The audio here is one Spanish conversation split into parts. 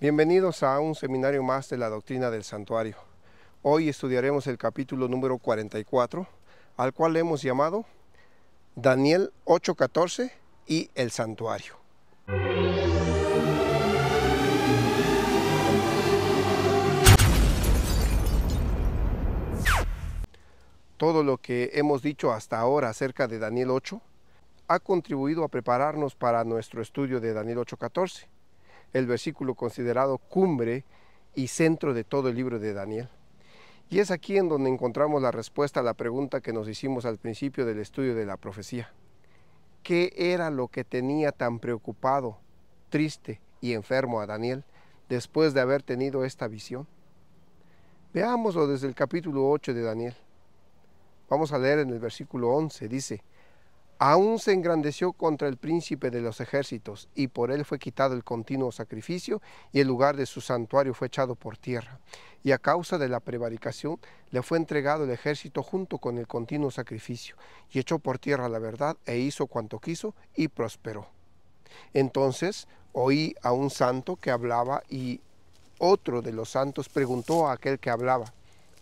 Bienvenidos a un seminario más de la doctrina del santuario. Hoy estudiaremos el capítulo número 44, al cual le hemos llamado Daniel 8:14 y el santuario. Todo lo que hemos dicho hasta ahora acerca de Daniel 8 ha contribuido a prepararnos para nuestro estudio de Daniel 8:14, el versículo considerado cumbre y centro de todo el libro de Daniel. Y es aquí en donde encontramos la respuesta a la pregunta que nos hicimos al principio del estudio de la profecía. ¿Qué era lo que tenía tan preocupado, triste y enfermo a Daniel después de haber tenido esta visión? Veámoslo desde el capítulo 8 de Daniel. Vamos a leer en el versículo 11, dice: Aún se engrandeció contra el príncipe de los ejércitos, y por él fue quitado el continuo sacrificio, y el lugar de su santuario fue echado por tierra. Y a causa de la prevaricación le fue entregado el ejército junto con el continuo sacrificio, y echó por tierra la verdad, e hizo cuanto quiso, y prosperó. Entonces oí a un santo que hablaba, y otro de los santos preguntó a aquel que hablaba: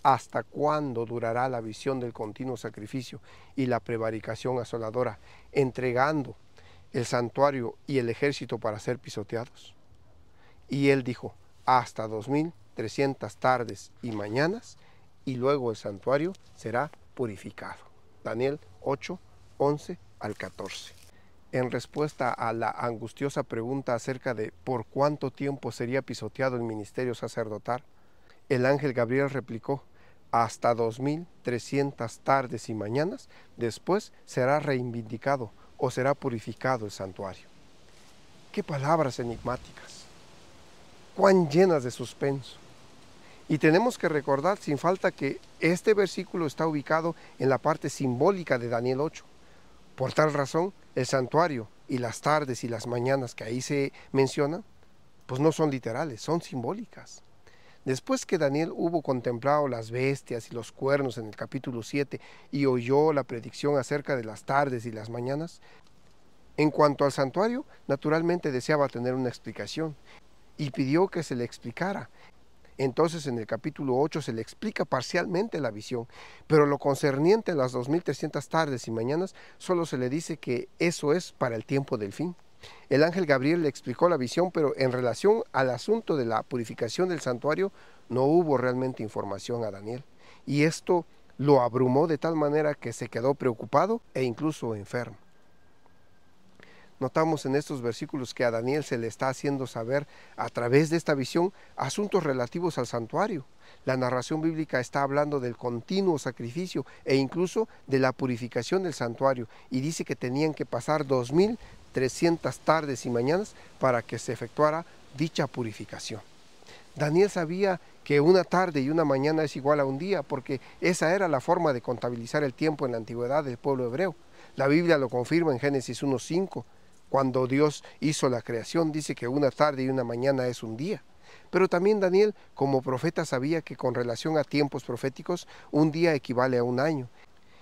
¿Hasta cuándo durará la visión del continuo sacrificio y la prevaricación asoladora, entregando el santuario y el ejército para ser pisoteados? Y él dijo: hasta 2300 tardes y mañanas, y luego el santuario será purificado. Daniel 8, 11 al 14. En respuesta a la angustiosa pregunta acerca de por cuánto tiempo sería pisoteado el ministerio sacerdotal, el ángel Gabriel replicó: hasta 2300 tardes y mañanas, después será reivindicado o será purificado el santuario. ¡Qué palabras enigmáticas! ¡Cuán llenas de suspenso! Y tenemos que recordar sin falta que este versículo está ubicado en la parte simbólica de Daniel 8. Por tal razón, el santuario y las tardes y las mañanas que ahí se mencionan, pues no son literales, son simbólicas. Después que Daniel hubo contemplado las bestias y los cuernos en el capítulo 7 y oyó la predicción acerca de las tardes y las mañanas, en cuanto al santuario, naturalmente deseaba tener una explicación y pidió que se le explicara. Entonces en el capítulo 8 se le explica parcialmente la visión, pero lo concerniente a las 2300 tardes y mañanas solo se le dice que eso es para el tiempo del fin. El ángel Gabriel le explicó la visión, pero en relación al asunto de la purificación del santuario no hubo realmente información a Daniel. Y esto lo abrumó de tal manera que se quedó preocupado e incluso enfermo. Notamos en estos versículos que a Daniel se le está haciendo saber a través de esta visión asuntos relativos al santuario. La narración bíblica está hablando del continuo sacrificio e incluso de la purificación del santuario, y dice que tenían que pasar 2300 tardes y mañanas para que se efectuara dicha purificación. Daniel sabía que una tarde y una mañana es igual a un día, porque esa era la forma de contabilizar el tiempo en la antigüedad del pueblo hebreo. La Biblia lo confirma en Génesis 1:5. Cuando Dios hizo la creación, dice que una tarde y una mañana es un día. Pero también Daniel, como profeta, sabía que con relación a tiempos proféticos, un día equivale a un año.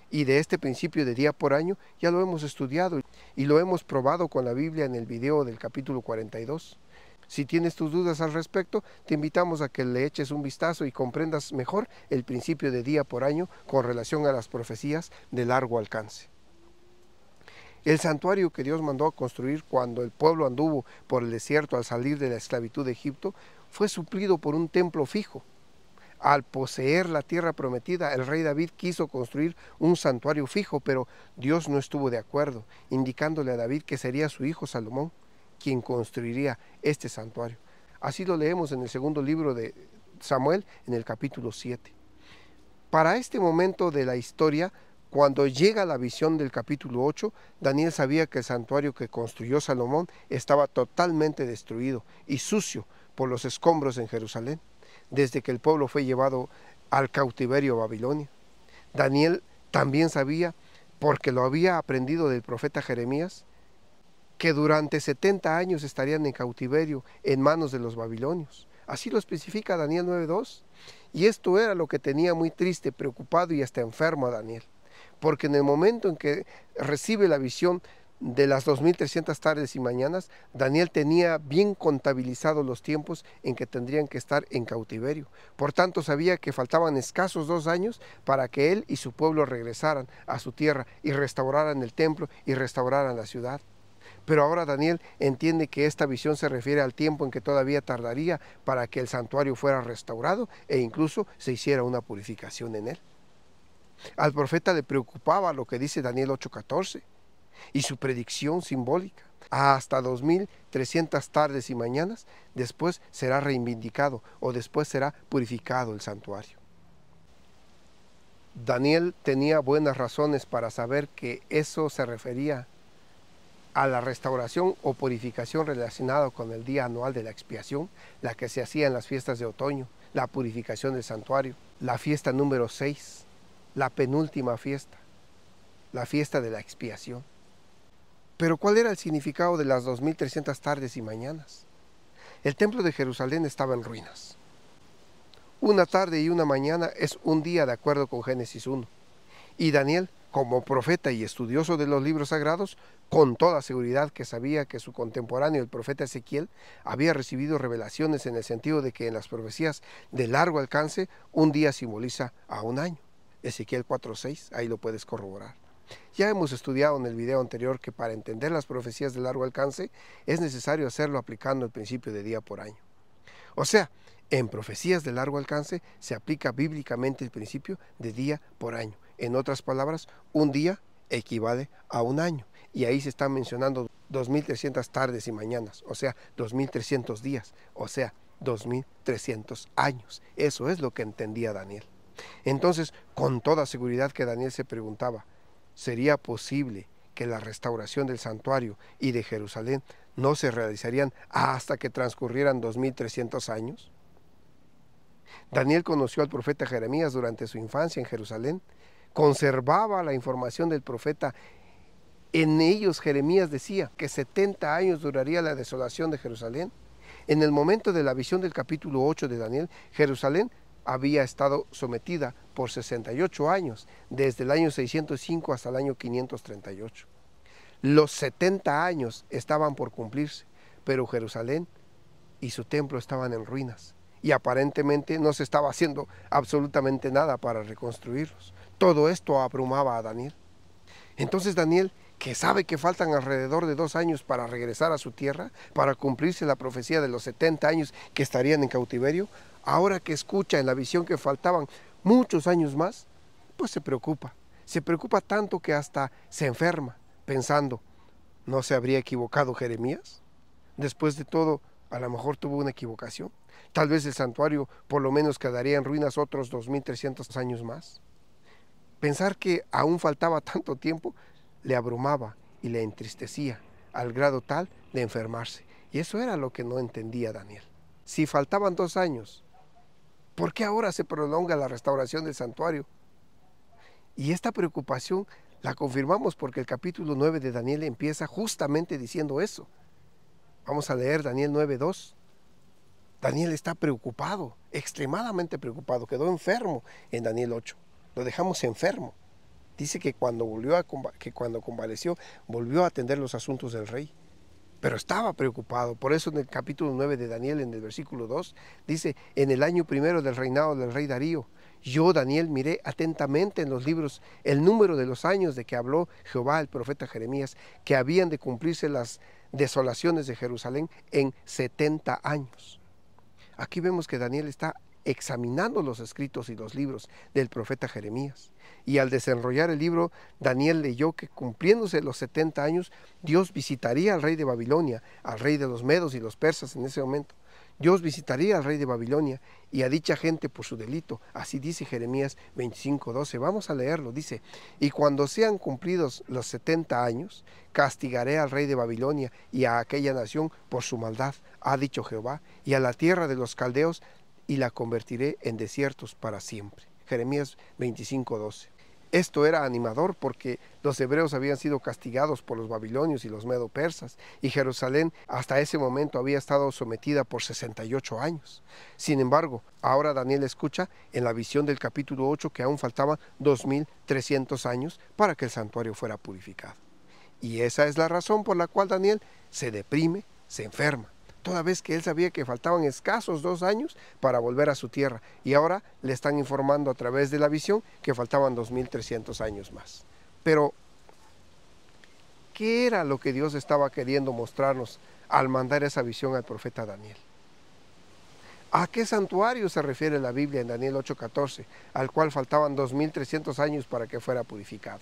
Y de este principio de día por año ya lo hemos estudiado y lo hemos probado con la Biblia en el video del capítulo 42. Si tienes tus dudas al respecto, te invitamos a que le eches un vistazo y comprendas mejor el principio de día por año con relación a las profecías de largo alcance. El santuario que Dios mandó a construir cuando el pueblo anduvo por el desierto al salir de la esclavitud de Egipto fue suplido por un templo fijo. Al poseer la tierra prometida, el rey David quiso construir un santuario fijo, pero Dios no estuvo de acuerdo, indicándole a David que sería su hijo Salomón quien construiría este santuario. Así lo leemos en el segundo libro de Samuel, en el capítulo 7. Para este momento de la historia, cuando llega la visión del capítulo 8, Daniel sabía que el santuario que construyó Salomón estaba totalmente destruido y sucio por los escombros en Jerusalén, desde que el pueblo fue llevado al cautiverio a Babilonia. Daniel también sabía, porque lo había aprendido del profeta Jeremías, que durante 70 años estarían en cautiverio en manos de los babilonios. Así lo especifica Daniel 9:2. Y esto era lo que tenía muy triste, preocupado y hasta enfermo a Daniel. Porque en el momento en que recibe la visión, de las 2300 tardes y mañanas, Daniel tenía bien contabilizados los tiempos en que tendrían que estar en cautiverio. Por tanto, sabía que faltaban escasos 2 años para que él y su pueblo regresaran a su tierra y restauraran el templo y restauraran la ciudad. Pero ahora Daniel entiende que esta visión se refiere al tiempo en que todavía tardaría para que el santuario fuera restaurado e incluso se hiciera una purificación en él. Al profeta le preocupaba lo que dice Daniel 8:14 y su predicción simbólica. Hasta 2300 tardes y mañanas después será reivindicado o después será purificado el santuario. Daniel tenía buenas razones para saber que eso se refería a la restauración o purificación relacionada con el día anual de la expiación, la que se hacía en las fiestas de otoño, la purificación del santuario, la fiesta número 6, la penúltima fiesta, la fiesta de la expiación. Pero ¿cuál era el significado de las 2300 tardes y mañanas? El templo de Jerusalén estaba en ruinas. Una tarde y una mañana es un día de acuerdo con Génesis 1. Y Daniel, como profeta y estudioso de los libros sagrados, con toda seguridad que sabía que su contemporáneo, el profeta Ezequiel, había recibido revelaciones en el sentido de que en las profecías de largo alcance, un día simboliza a un año. Ezequiel 4:6, ahí lo puedes corroborar. Ya hemos estudiado en el video anterior que para entender las profecías de largo alcance es necesario hacerlo aplicando el principio de día por año. O sea, en profecías de largo alcance se aplica bíblicamente el principio de día por año. En otras palabras, un día equivale a un año. Y ahí se están mencionando 2300 tardes y mañanas, o sea, 2300 días, o sea, 2300 años. Eso es lo que entendía Daniel. Entonces, con toda seguridad que Daniel se preguntaba, ¿sería posible que la restauración del santuario y de Jerusalén no se realizarían hasta que transcurrieran 2300 años? Daniel conoció al profeta Jeremías durante su infancia en Jerusalén, conservaba la información del profeta. En ellos Jeremías decía que 70 años duraría la desolación de Jerusalén. En el momento de la visión del capítulo 8 de Daniel, Jerusalén había estado sometida por 68 años, desde el año 605 hasta el año 538. Los 70 años estaban por cumplirse, pero Jerusalén y su templo estaban en ruinas y aparentemente no se estaba haciendo absolutamente nada para reconstruirlos. Todo esto abrumaba a Daniel. Entonces Daniel, que sabe que faltan alrededor de 2 años para regresar a su tierra, para cumplirse la profecía de los 70 años que estarían en cautiverio, ahora que escucha en la visión que faltaban muchos años más, pues se preocupa. Se preocupa tanto que hasta se enferma, pensando, ¿no se habría equivocado Jeremías? Después de todo, a lo mejor tuvo una equivocación. Tal vez el santuario por lo menos quedaría en ruinas otros 2300 años más. Pensar que aún faltaba tanto tiempo le abrumaba y le entristecía al grado tal de enfermarse. Y eso era lo que no entendía Daniel. Si faltaban 2 años, ¿por qué ahora se prolonga la restauración del santuario? Y esta preocupación la confirmamos porque el capítulo 9 de Daniel empieza justamente diciendo eso. Vamos a leer Daniel 9:2. Daniel está preocupado, extremadamente preocupado, quedó enfermo en Daniel 8. Lo dejamos enfermo. Dice que cuando convaleció, volvió a atender los asuntos del rey. Pero estaba preocupado. Por eso en el capítulo 9 de Daniel, en el versículo 2, dice, en el año primero del reinado del rey Darío, yo, Daniel, miré atentamente en los libros el número de los años de que habló Jehová el profeta Jeremías, que habían de cumplirse las desolaciones de Jerusalén en 70 años. Aquí vemos que Daniel está examinando los escritos y los libros del profeta Jeremías. Y al desenrollar el libro, Daniel leyó que cumpliéndose los 70 años, Dios visitaría al rey de Babilonia, al rey de los medos y los persas en ese momento. Dios visitaría al rey de Babilonia y a dicha gente por su delito. Así dice Jeremías 25:12. Vamos a leerlo. Dice, y cuando sean cumplidos los 70 años, castigaré al rey de Babilonia y a aquella nación por su maldad, ha dicho Jehová, y a la tierra de los caldeos, y la convertiré en desiertos para siempre. Jeremías 25:12. Esto era animador porque los hebreos habían sido castigados por los babilonios y los medo-persas, y Jerusalén hasta ese momento había estado sometida por 68 años. Sin embargo, ahora Daniel escucha en la visión del capítulo 8 que aún faltaban 2300 años para que el santuario fuera purificado. Y esa es la razón por la cual Daniel se deprime, se enferma, toda vez que él sabía que faltaban escasos 2 años para volver a su tierra, y ahora le están informando a través de la visión que faltaban 2300 años más. Pero, ¿qué era lo que Dios estaba queriendo mostrarnos al mandar esa visión al profeta Daniel? ¿A qué santuario se refiere la Biblia en Daniel 8:14, al cual faltaban 2300 años para que fuera purificado?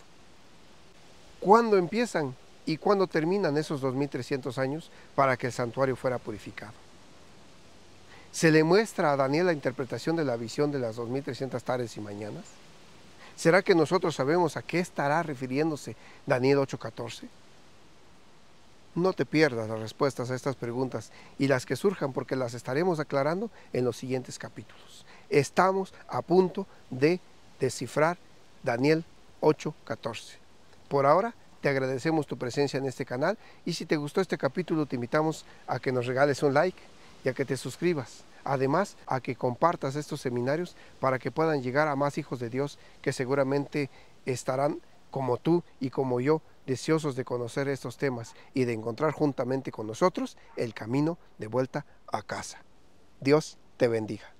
¿Cuándo empiezan y cuándo terminan esos 2300 años para que el santuario fuera purificado? ¿Se le muestra a Daniel la interpretación de la visión de las 2300 tardes y mañanas? ¿Será que nosotros sabemos a qué estará refiriéndose Daniel 8:14? No te pierdas las respuestas a estas preguntas y las que surjan, porque las estaremos aclarando en los siguientes capítulos. Estamos a punto de descifrar Daniel 8:14. Por ahora, te agradecemos tu presencia en este canal, y si te gustó este capítulo te invitamos a que nos regales un like y a que te suscribas. Además, a que compartas estos seminarios para que puedan llegar a más hijos de Dios que seguramente estarán como tú y como yo, deseosos de conocer estos temas y de encontrar juntamente con nosotros el camino de vuelta a casa. Dios te bendiga.